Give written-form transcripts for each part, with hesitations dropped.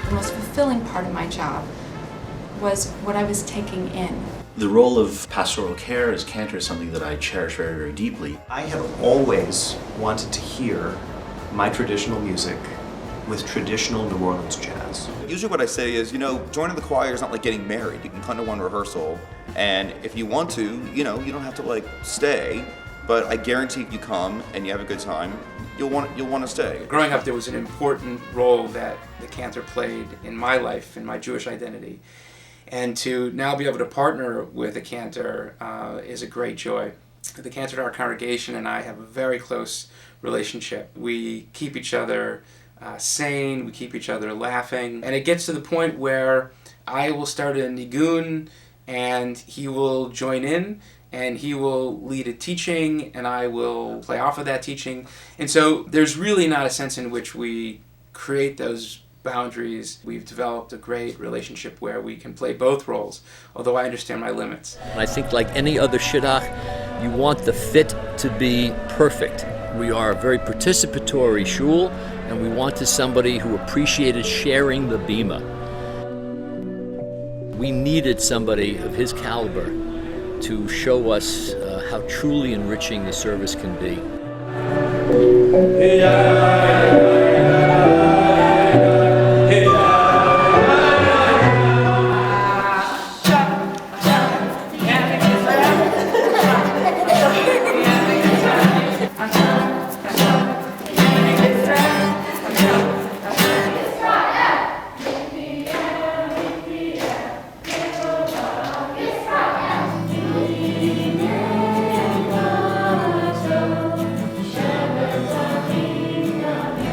The most fulfilling part of my job was what I was taking in. The role of pastoral care as cantor is something that I cherish very, very deeply. I have always wanted to hear my traditional music with traditional New Orleans jazz. Usually what I say is, joining the choir is not like getting married. You can come to one rehearsal, and if you want to, you don't have to stay, but I guarantee if you come and you have a good time, you'll want to stay. Growing up, there was an important role that the cantor played in my life, in my Jewish identity. And to now be able to partner with a cantor is a great joy. The cantor at our congregation and I have a very close relationship. We keep each other sane, we keep each other laughing, and it gets to the point where I will start a nigun and he will join in and he will lead a teaching and I will play off of that teaching. And so there's really not a sense in which we create those boundaries. We've developed a great relationship where we can play both roles, although I understand my limits. I think like any other shidduch, you want the fit to be perfect. We are a very participatory shul, and we wanted somebody who appreciated sharing the bima. We needed somebody of his caliber to show us how truly enriching the service can be.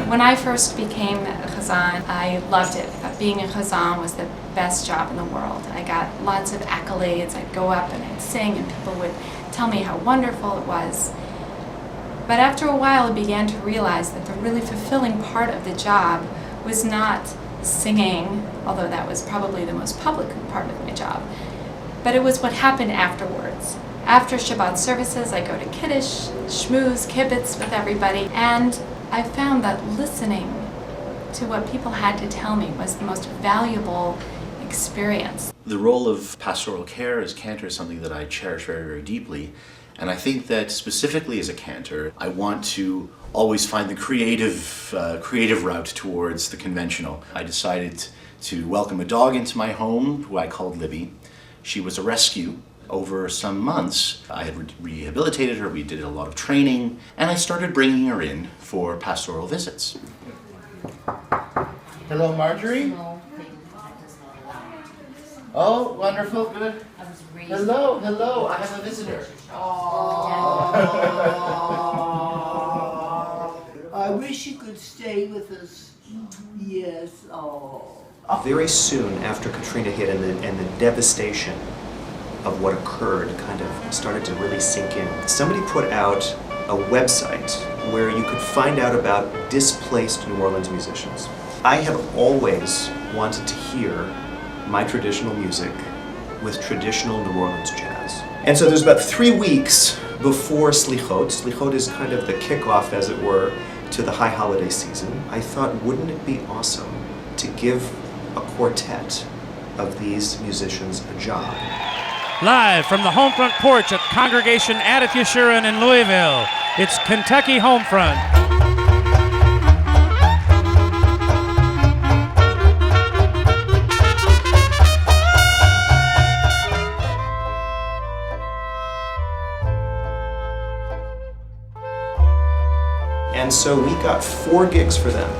When I first became a chazan, I loved it. Being a chazan was the best job in the world. I got lots of accolades. I'd go up and I'd sing and people would tell me how wonderful it was. But after a while I began to realize that the really fulfilling part of the job was not singing, although that was probably the most public part of my job, but it was what happened afterwards. After Shabbat services, I go to Kiddush, shmooze, kibbutz with everybody, and I found that listening to what people had to tell me was the most valuable experience. The role of pastoral care as cantor is something that I cherish very, very deeply. And I think that specifically as a cantor, I want to always find the creative route towards the conventional. I decided to welcome a dog into my home, who I called Libby. She was a rescue. Over some months, I had rehabilitated her, we did a lot of training, and I started bringing her in for pastoral visits. Hello, Marjorie. Oh, wonderful, good. Hello, I have a visitor. I wish you could stay with us. Yes, Very soon after Katrina hit and the devastation of what occurred kind of started to really sink in, somebody put out a website where you could find out about displaced New Orleans musicians. I have always wanted to hear my traditional music with traditional New Orleans jazz. And so there's about 3 weeks before Slichot. Slichot is kind of the kickoff, as it were, to the high holiday season. I thought, wouldn't it be awesome to give a quartet of these musicians a job? Live from the Homefront porch at Congregation Adat Yeshurun in Louisville, it's Kentucky Homefront. And so we got 4 gigs for them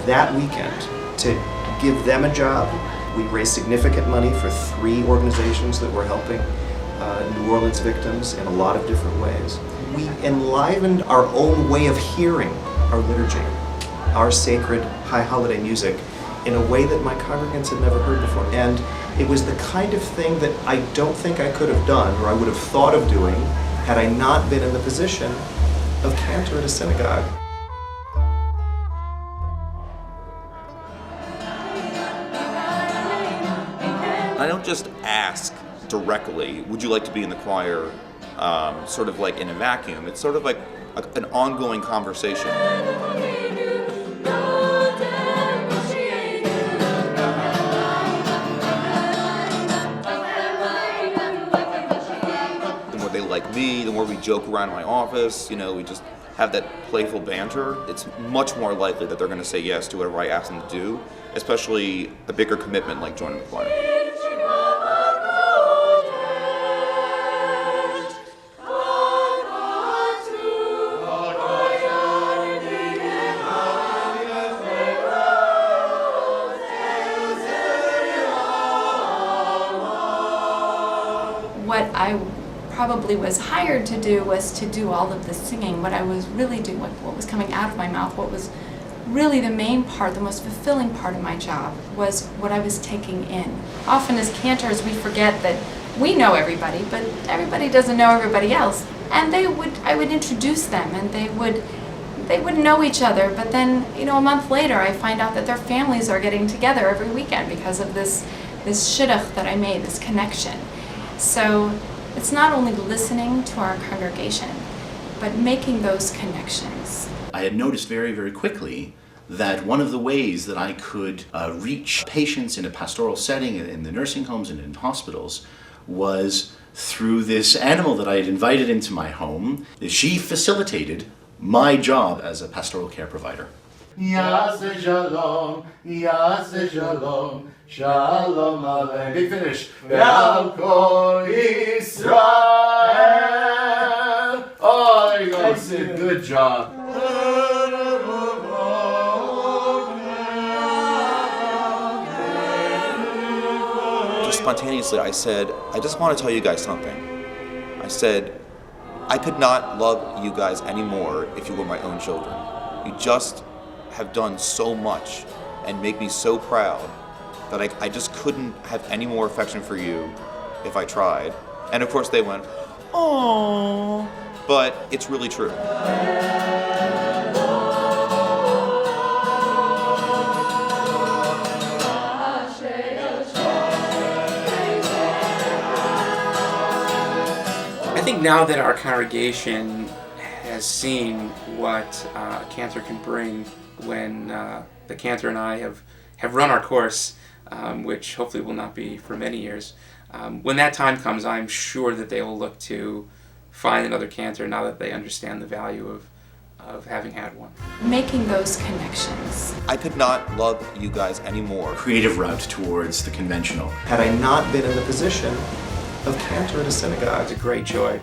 that weekend to give them a job. We raised significant money for 3 organizations that were helping New Orleans victims in a lot of different ways. we enlivened our own way of hearing our liturgy, our sacred high holiday music, in a way that my congregants had never heard before. And it was the kind of thing that I don't think I could have done, or I would have thought of doing, had I not been in the position of cantor at a synagogue. I don't just ask directly, would you like to be in the choir, sort of like in a vacuum. It's sort of like an ongoing conversation. The more they like me, the more we joke around in my office, we just have that playful banter. It's much more likely that they're going to say yes to whatever I ask them to do, especially a bigger commitment like joining the choir. What I probably was hired to do was to do all of the singing. What I was really doing, what was coming out of my mouth, what was really the main part, the most fulfilling part of my job, was what I was taking in. Often as cantors, we forget that we know everybody, but everybody doesn't know everybody else. And I would introduce them, and they would know each other. But then, a month later, I find out that their families are getting together every weekend because of this shidduch that I made, this connection. So it's not only listening to our congregation, but making those connections. I had noticed very, very quickly that one of the ways that I could reach patients in a pastoral setting in the nursing homes and in hospitals was through this animal that I had invited into my home. She facilitated my job as a pastoral care provider. Yaseh shalom, Yaseh shalom, shalom aleichem. Big finish. Ve'al kol Yisrael. Oh, there you go. Sid. Good job. Just spontaneously, I said, I just want to tell you guys something. I said, I could not love you guys anymore if you were my own children. You just have done so much and make me so proud that I just couldn't have any more affection for you if I tried. And of course they went, oh, but it's really true. I think now that our congregation has seen what Cantor can bring when the Cantor and I have run our course, which hopefully will not be for many years, when that time comes, I'm sure that they will look to find another Cantor now that they understand the value of having had one. Making those connections. I could not love you guys anymore. Creative route towards the conventional. Had I not been in the position of cantor at a synagogue. It's a great joy.